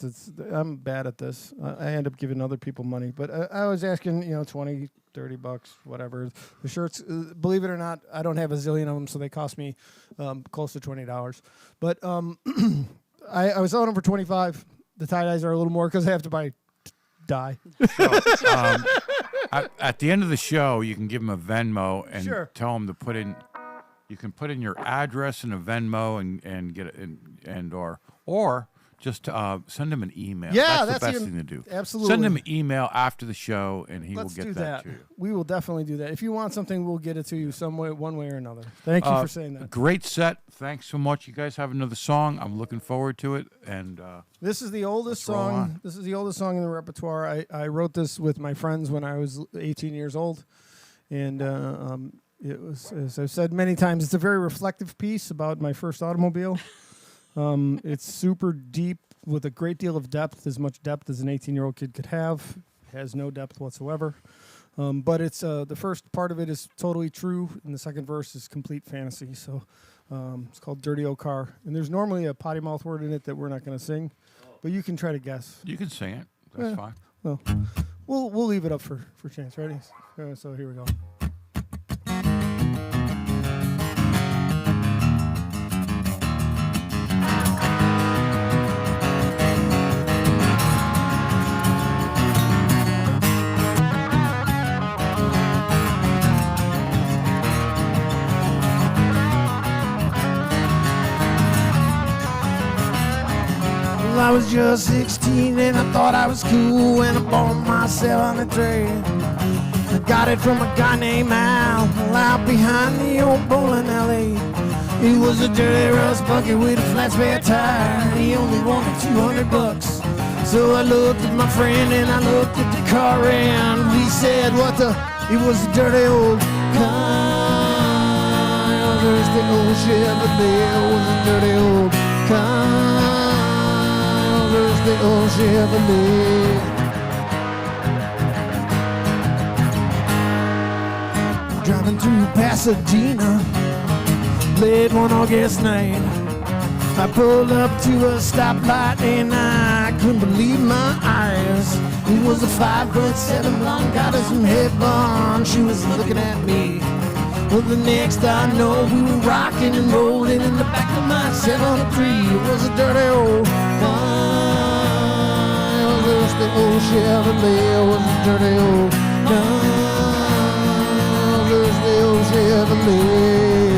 I'm bad at this. I end up giving other people money. But I was asking, $20, $30, whatever. The shirts, believe it or not, I don't have a zillion of them, so they cost me close to $20. But I was selling them for $25. The tie-dyes are a little more because I have to buy dye. So, at the end of the show, you can give them a Venmo and Sure. tell them to put in. You can put in your address and a Venmo and get it or just send him an email. Yeah, that's the that's best even- thing to do. absolutely. Send him an email after the show, and he Let's will do get that. to you. We will definitely do that. If you want something, we'll get it to you some way, one way or another. Thank you for saying that. Great set. Thanks so much. You guys have another song. I'm looking forward to it. And This is the oldest roll song. on. This is the oldest song in the repertoire. I wrote this with my friends when I was 18 years old, and it was, as I've said many times, it's a very reflective piece about my first automobile. It's super deep with a great deal of depth, as much depth as an 18-year-old kid could have. Has no depth whatsoever. But it's the first part of it is totally true, and the second verse is complete fantasy. So it's called Dirty Old Car. And there's normally a potty mouth word in it that we're not going to sing, but you can try to guess. you can sing it. That's Yeah. fine. Well, we'll leave it up for chance. Ready? So here we go. I was just 16 and I thought I was cool when I bought myself on the train. I got it from a guy named Al, out behind the old bowling alley. He was a dirty rust bucket with a flat spare tire, and he only wanted $200. So I looked at my friend and I looked at the car and we said, what the? It was a dirty old car. There's the old Chevrolet. It was a dirty old car. There's the old Chevrolet. Driving through Pasadena late one August night, I pulled up to a stoplight and I couldn't believe my eyes. It was a 5'7" blonde, got her some headband. She was looking at me. Well, the next I know, we were rocking and rolling in the back of my 703. It was a dirty old car. It was the old Chevrolet. It was a dirty old car. It was the old Chevrolet.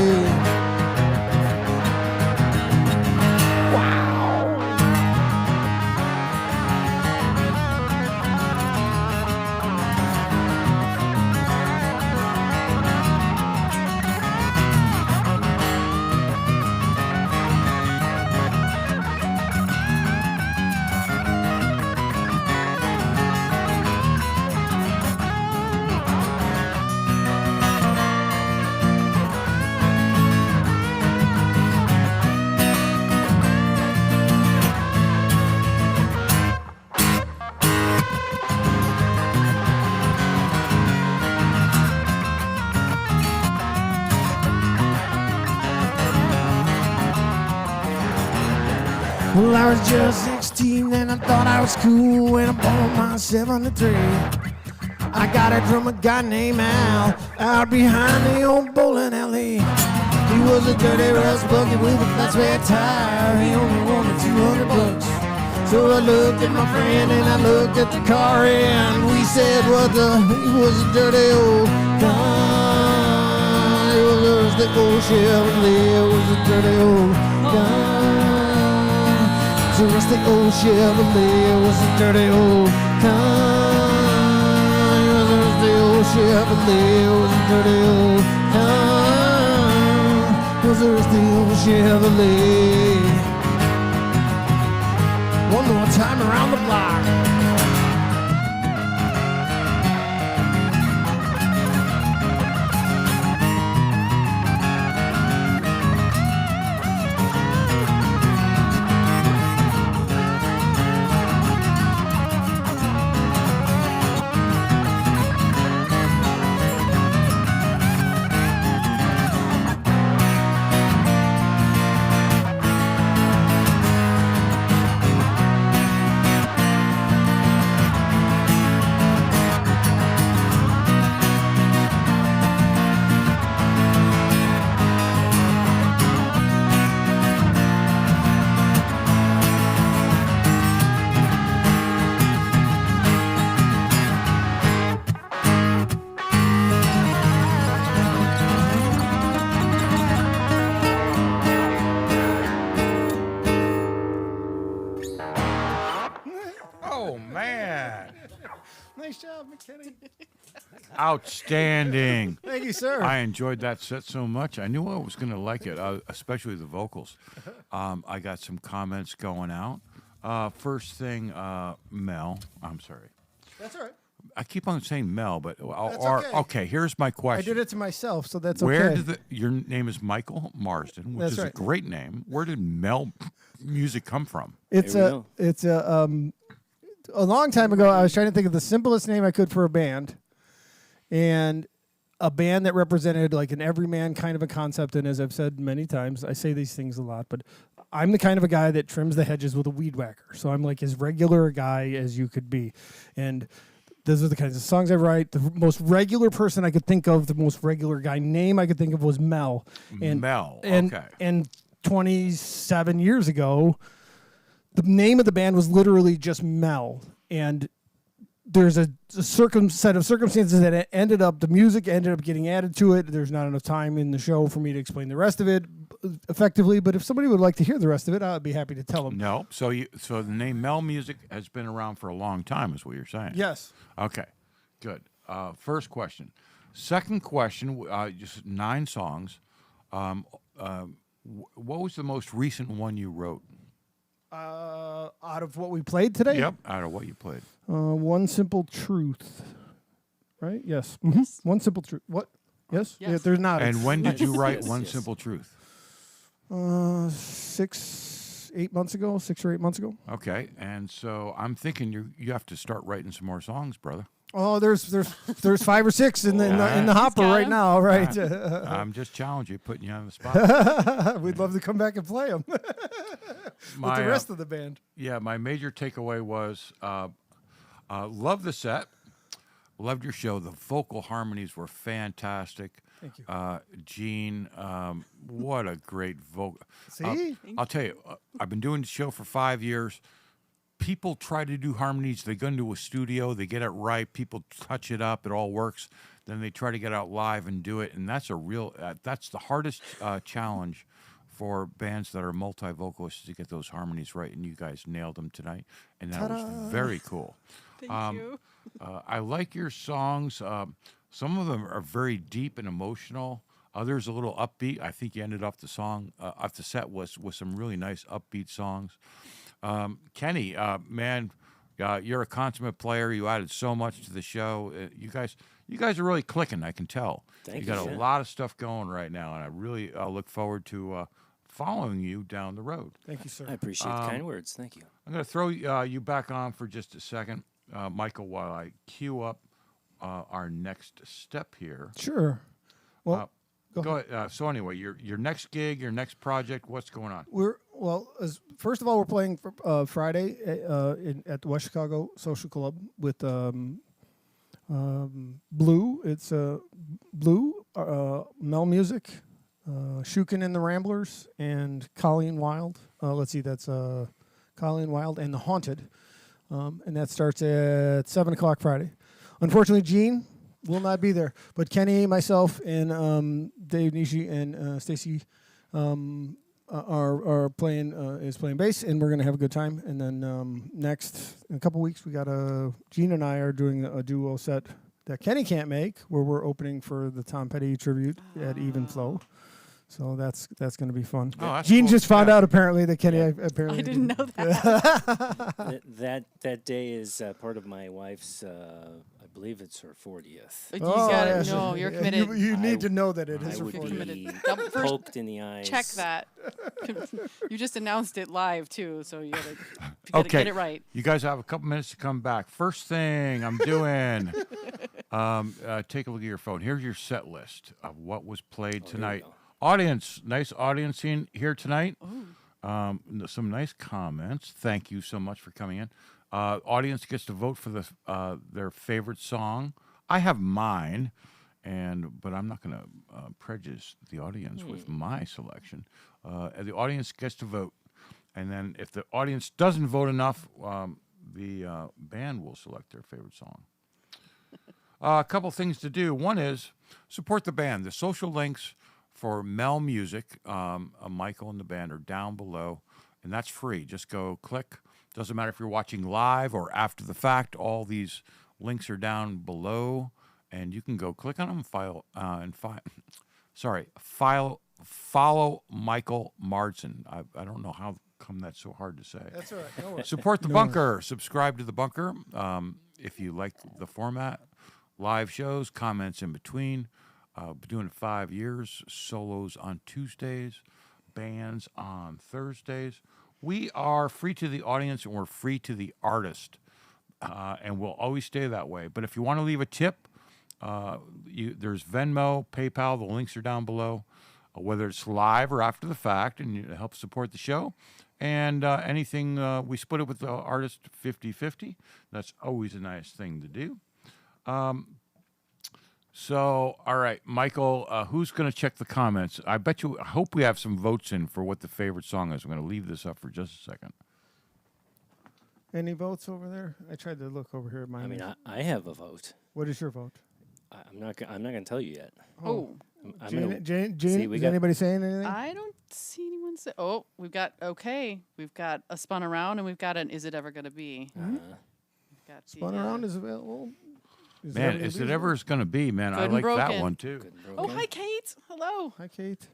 Well, I was just 16 and I thought I was cool when I bought myself on the train. I got it from a guy named Al, out behind the old bowling alley. He was a dirty rust bucket with a flat spare tire. He only wanted $200. So I looked at my friend and I looked at the car and we said, what the? It was a dirty old car. It was the old Chevrolet. It was a dirty old car. So it was the old Chevrolet. It was a dirty old car. It was the old Chevrolet. It was a dirty old car. It was the old Chevrolet. One more time around the block. Oh, man. Nice job, McKinney. Outstanding. Thank you, sir. I enjoyed that set so much. I knew I was going to like it, especially the vocals. I got some comments going out. First thing, Mel. I'm sorry. That's all right. I keep on saying Mel, but okay. Here's my I question. did it to myself, so that's Where okay. did your name is Michael Marsden, which That's is right. a great name. Where did Mel Music come from? It's There we a long time ago. I was trying to think of the simplest name I could for a band, and a band that represented like an everyman kind of a concept. And as I've said many times, I say these things a lot, but I'm the kind of a guy that trims the hedges with a weed whacker. So I'm like as regular a guy as you could be, and those are the kinds of songs I write. The most regular person I could think of, the most regular guy name I could think of was Mel. Mel. And, Okay. And 27 years ago, the name of the band was literally just Mel. And there's a set of circumstances that the music ended up getting added to it. There's not enough time in the show for me to explain the rest of it. effectively, but if somebody would like to hear the rest of it, I'd be happy to tell them. No. So the name Mel Music has been around for a long time, is what you're saying. Yes. Okay. Good. First question. Second question. Just 9 songs. What was the most recent one you wrote? Out of what we played today? Yep. Out of what you played. One Simple Truth. Right? Yes. Mm-hmm. Yes. One Simple Truth. What? Yes? Yes. Yeah, there's not. And when did you write Yes, One yes. Simple Truth? 6 or 8 months ago. Okay. And so I'm thinking you have to start writing some more songs, brother. Oh, there's 5 or 6 in the He's hopper got right 'em. now. Right. I'm just challenging you, putting you on the spot. We'd love to come back and play them with My, the rest of the band. Yeah, my major takeaway was love the set, loved your show. The vocal harmonies were fantastic. Thank you. Jeanne, what a great vocal. See? I'll tell you, I've been doing the show for 5 years. People try to do harmonies. They go into a studio, they get it right. People touch it up, it all works. Then they try to get out live and do it, and that's that's the hardest challenge for bands that are multi-vocalists to get those harmonies right. And you guys nailed them tonight, and that was very cool. Thank you. I like your songs. Some of them are very deep and emotional. Others a little upbeat. I think you ended off the set with some really nice upbeat songs. Kenny, man, you're a consummate player. You added so much to the show. You guys are really clicking. I can tell. Thank you got you, a yeah. lot of stuff going right now, and I really look forward to following you down the road. Thank you, sir. I appreciate the kind words. Thank you. I'm going to throw you back on for just a second, Michael, while I queue up our next step here. Sure. Well, Go ahead. So anyway, your next gig, your next project, what's going on? First of all, we're playing for, Friday at the West Chicago Social Club with Blue. It's Blue, Mel Music, Shukin and the Ramblers, and Colleen Wild. Let's see, that's Colleen Wild and The Haunted. And that starts at 7 o'clock Friday. Unfortunately, Jeanne will not be there, but Kenny, myself, and Dave Nishi and Stacy are playing bass, and we're gonna have a good time. And then next in a couple weeks, we got Jeanne and I are doing a duo set that Kenny can't make, where we're opening for the Tom Petty tribute at Even Flow. So that's going to be fun. Oh, that's Jeanne cool. just found Yeah. out apparently that Kenny apparently I didn't know that. That day is part of my wife's. I believe it's her 40th. You got it. yes. No, you're committed. You need to know that it I is her would 40th. committed. be Double- first- poked in the eyes. Check that. You just announced it live too, so you gotta Okay. get it right. You guys have a couple minutes to come back. First thing I'm doing, take a look at your phone. Here's your set list of what was played there you tonight. go. Audience, nice audience in here tonight. Some nice comments. Thank you so much for coming in. Audience gets to vote for their favorite song. I have mine, but I'm not going to prejudice the audience with my selection. The audience gets to vote, and then if the audience doesn't vote enough, the band will select their favorite song. A couple things to do. One is support the band. The social links for Mel Music, Michael and the band, are down below, and that's free. Just go click. Doesn't matter if you're watching live or after the fact. All these links are down below, and you can go click on them. Follow Michael Marsden. I don't know how come that's so hard to say. That's all right. No worries. Support the Bunker. Subscribe to the Bunker if you like the format. Live shows, comments in between. Been doing it 5 years. Solos on Tuesdays, bands on Thursdays. We are free to the audience and we're free to the artist, and we'll always stay that way. But if you want to leave a tip, there's Venmo, PayPal. The links are down below, whether it's live or after the fact, and it helps support the show. And anything, we split it with the artist 50-50. That's always a nice thing to do. So, all right, Michael, who's going to check the comments? I hope we have some votes in for what the favorite song is. I'm going to leave this up for just a second. Any votes over there? I tried to look over here at mine. I mean, I have a vote. What is your vote? I'm not going to tell you yet. Oh, I'm Jeanne, gonna- Jeanne, See, we is got- anybody saying anything? I don't see anyone say. Oh, we've got okay. We've got a spun around, and we've got an. Is it ever gonna be? We've got the, Spun around is available. Man, is it ever going to be, man? I Good and like that broken. one too. Good and Oh, broken. hi, Kate. Hello. Hi, Kate.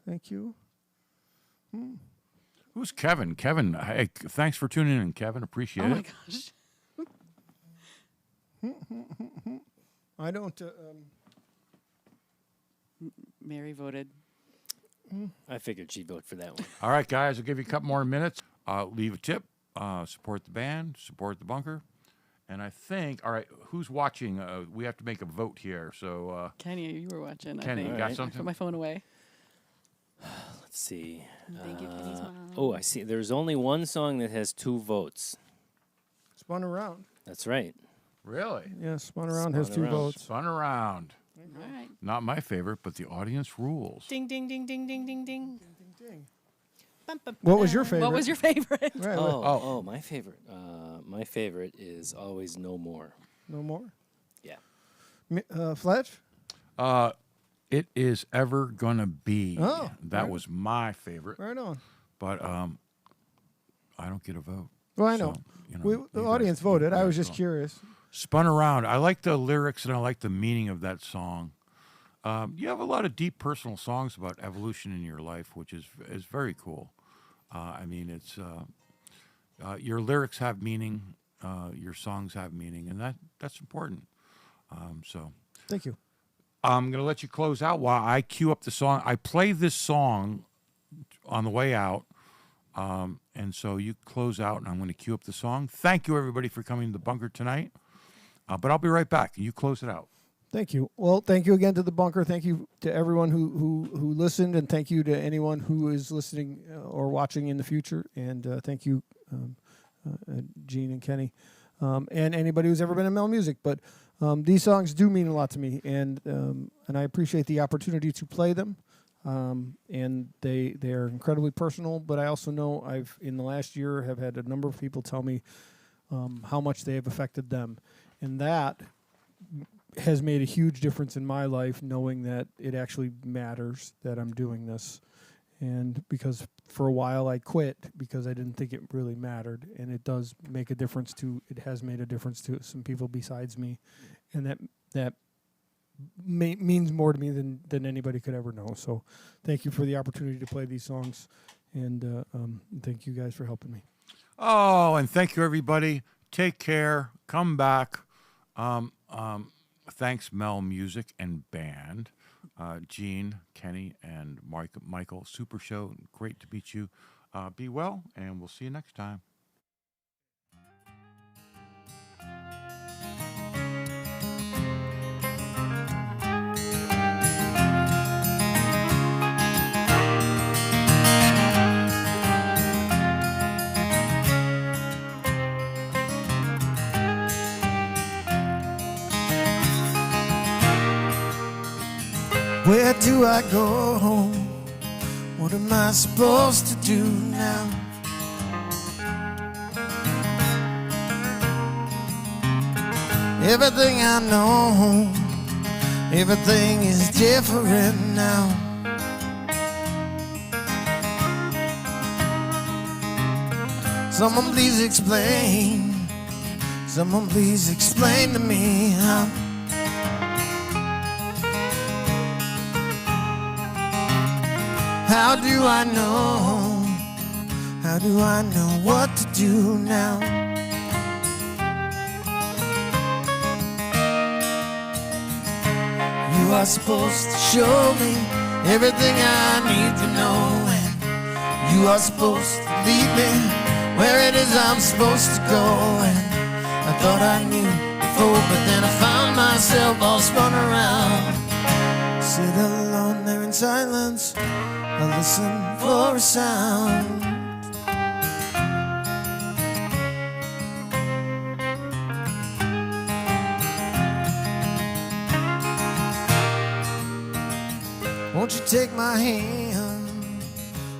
Thank you. Who's Kevin? Kevin, hey, thanks for tuning in, Kevin. Appreciate Oh my it. gosh. I don't. Mary voted. I figured she'd vote for that one. All right, guys, I'll give you a couple more minutes. Leave a tip, support the band, support the bunker. And I think, all right, who's watching? We have to make a vote here. So, Kenny, you were watching. Kenny, I you think. got Alright. something? Put my phone away. Let's see. Thank you, Kenny's mom. Oh, I see. There's only one song that has 2 votes. Spun around. That's right. Really? Yeah, spun around has Spun 2 around. votes. Spun around. All right. Not my favorite, but the audience rules. Ding, ding, ding, ding, ding, ding, ding. What was your favorite? What was your favorite? Right, Oh, my favorite. My favorite is Always No More. no more. Yeah. Fletch. It is ever gonna be. Oh, that right. was my favorite, Right on. but I don't get a vote. Well, I know. So, you know, The you guys- audience you voted. I guys was just vote. curious. Spun around. I like the lyrics and I like the meaning of that song. You have a lot of deep personal songs about evolution in your life, which is very cool. I mean, it's your lyrics have meaning, your songs have meaning, and that's important. So Thank you. I'm gonna let you close out while I cue up the song. I play this song on the way out, and so you close out, and I'm going to cue up the song. Thank you, everybody, for coming to the bunker tonight. But I'll be right back. You close it out. Thank you. Well, thank you again to the bunker. Thank you to everyone who listened, and thank you to anyone who is listening or watching in the future. And thank you, Jeanne and Kenny, and anybody who's ever been in Mel Music. But these songs do mean a lot to me, and I appreciate the opportunity to play them. And they are incredibly personal. But I also know I've in the last year have had a number of people tell me how much they have affected them, and that has made a huge difference in my life, knowing that it actually matters that I'm doing this. And because for a while I quit because I didn't think it really mattered, and it does make a difference it has made a difference to some people besides me, and that means more to me than anybody could ever know. So thank you for the opportunity to play these songs, and thank you guys for helping me. Oh, and thank you, everybody. Take care. Come back. Thanks, Mel Music and Band. Jeanne, Kenny, and Michael. Super show. Great to meet you. Be well, and we'll see you next time. Where do I go? What am I supposed to do now? Everything I know, everything is different now. Someone please explain. Someone please explain to me how. How do I know? How do I know what to do now? You are supposed to show me everything I need to know, and you are supposed to lead me where it is I'm supposed to go. And I thought I knew before, but then I found myself all spun around. Sit alone there in silence, I listen for a sound. Won't you take my hand,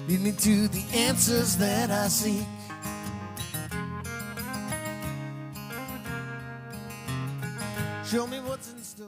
lead me to the answers that I seek. Show me what's in store.